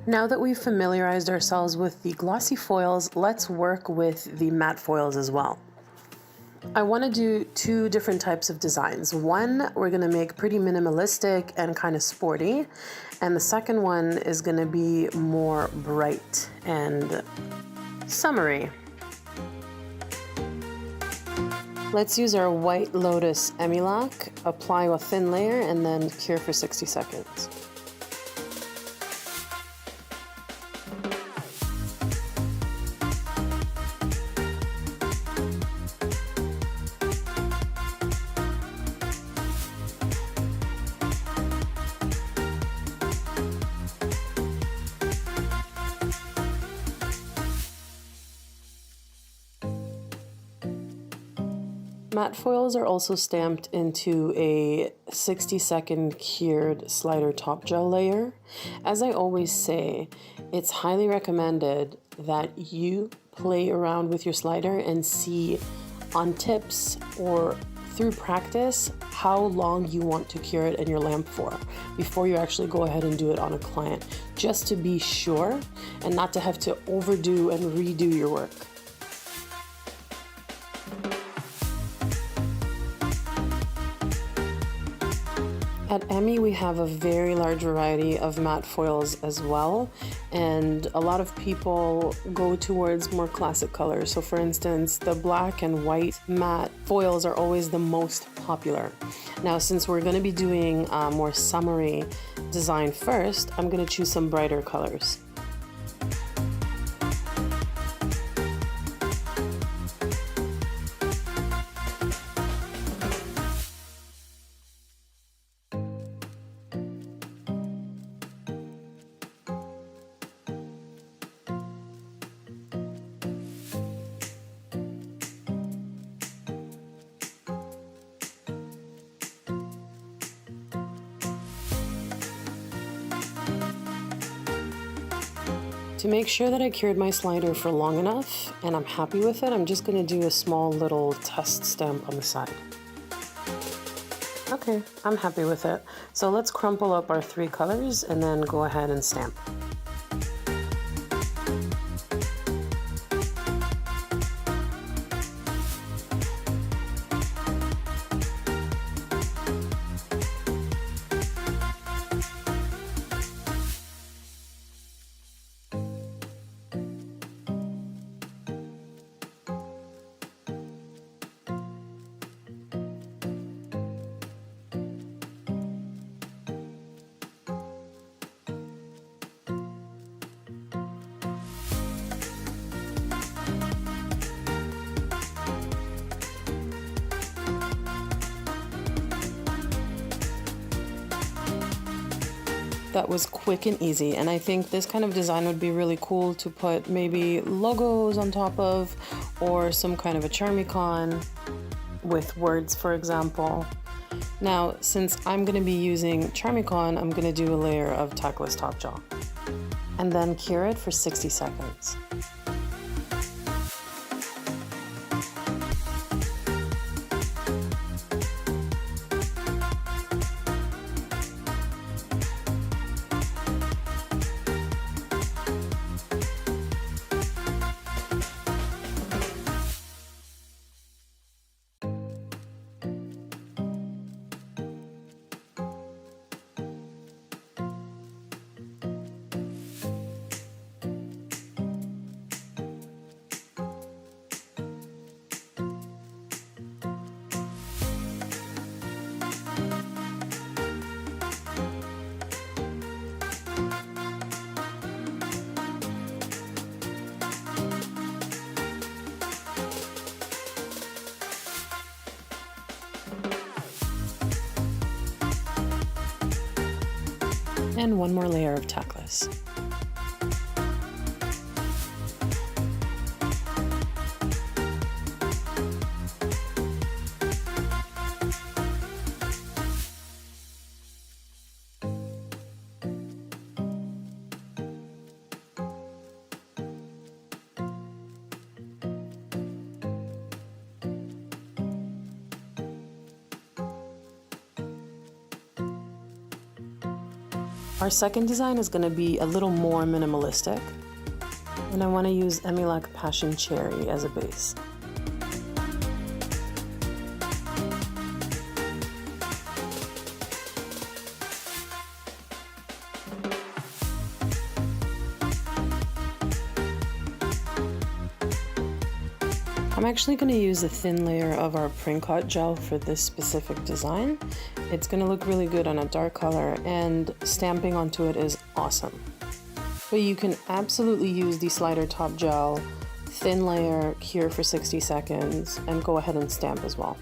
Now that we've familiarized ourselves with the glossy foils, let's work with the matte foils as well. I want to do two different types of designs. One, we're going to make pretty minimalistic and kind of sporty. And the second one is going to be more bright and summery. Let's use our White Lotus Emi-Lac, apply a thin layer, and then cure for 60 seconds. Matte foils are also stamped into a 60-second cured slider top gel layer. As I always say, it's highly recommended that you play around with your slider and see on tips or through practice how long you want to cure it in your lamp for before you actually go ahead and do it on a client, just to be sure and not to have to overdo and redo your work. At Emi, we have a very large variety of matte foils as well, and a lot of people go towards more classic colors. So for instance, the black and white matte foils are always the most popular. Now, since we're going to be doing a more summery design first, I'm going to choose some brighter colors. To make sure that I cured my slider for long enough and I'm happy with it, I'm just going to do a small little test stamp on the side. Okay, I'm happy with it. So let's crumple up our three colors and then go ahead and stamp. That was quick and easy, and I think this kind of design would be really cool to put maybe logos on top of, or some kind of a Charmicon with words, for example. Now, since I'm going to be using Charmicon, I'm going to do a layer of Tackless Top Gel and then cure it for 60 seconds. And one more layer of Tackless. Our second design is going to be a little more minimalistic, and I want to use Emilac Passion Cherry as a base. I'm actually going to use a thin layer of our Princot gel for this specific design. It's going to look really good on a dark color, and stamping onto it is awesome. But you can absolutely use the slider top gel, thin layer, cure for 60 seconds, and go ahead and stamp as well.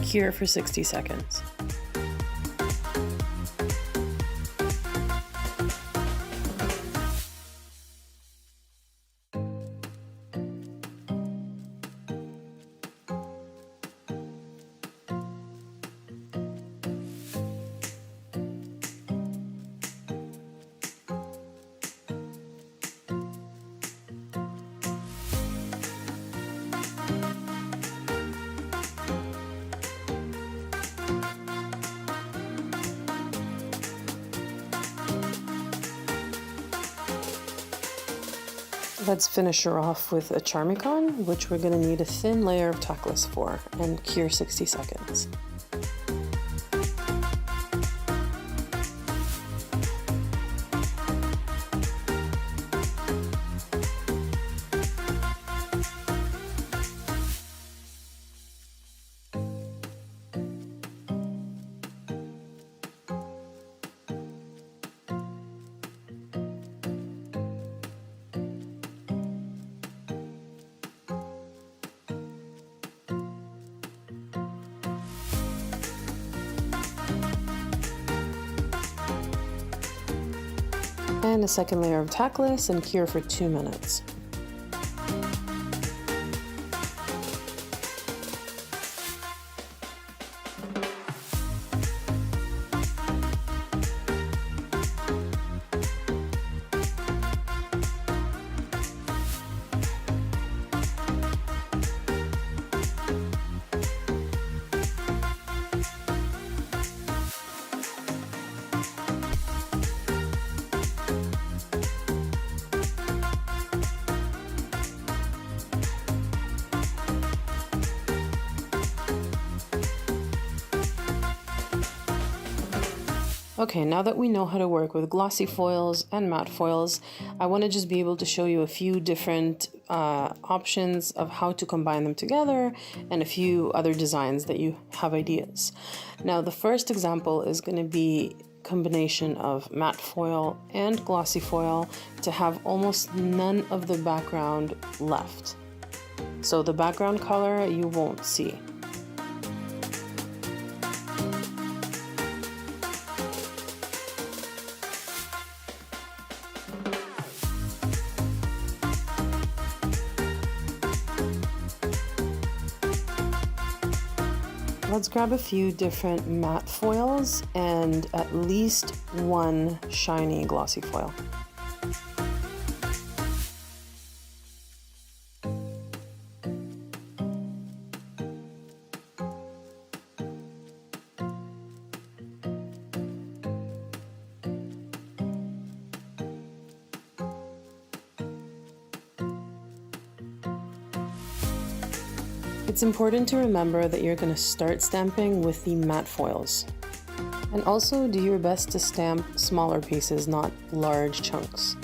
Cure for 60 seconds. Let's finish her off with a Charmicon, which we're going to need a thin layer of Tackless for, and cure 60 seconds. And a second layer of Tackless and cure for 2 minutes. Okay, now that we know how to work with glossy foils and matte foils, I want to just be able to show you a few different options of how to combine them together and a few other designs that you have ideas. Now, the first example is going to be combination of matte foil and glossy foil to have almost none of the background left. So the background color you won't see. Let's grab a few different matte foils and at least one shiny glossy foil. It's important to remember that you're going to start stamping with the matte foils. And also do your best to stamp smaller pieces, not large chunks.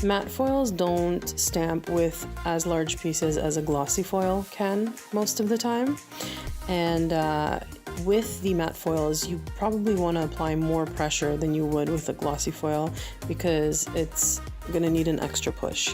Matte foils don't stamp with as large pieces as a glossy foil can most of the time, and with the matte foils you probably want to apply more pressure than you would with a glossy foil because it's going to need an extra push.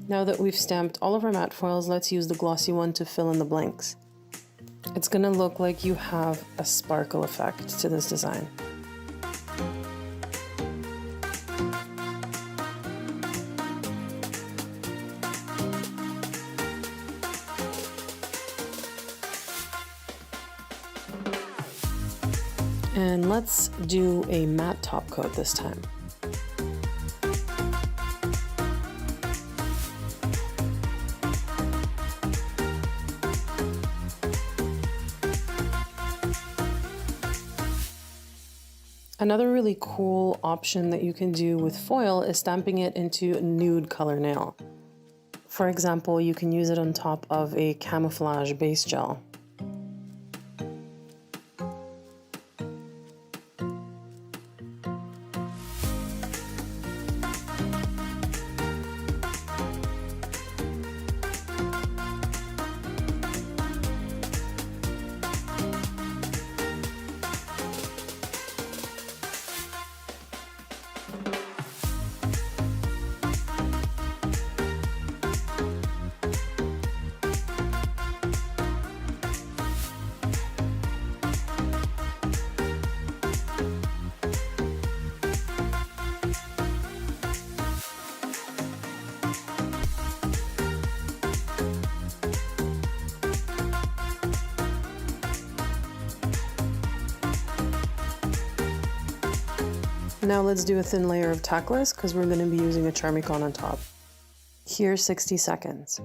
Now that we've stamped all of our matte foils, let's use the glossy one to fill in the blanks. It's gonna look like you have a sparkle effect to this design. And let's do a matte top coat this time. Another really cool option that you can do with foil is stamping it into a nude color nail. For example, you can use it on top of a camouflage base gel. Now let's do a thin layer of Tackless because we're going to be using a Charmicon on top. Here's 60 seconds.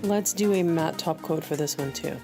Let's do a matte top coat for this one too.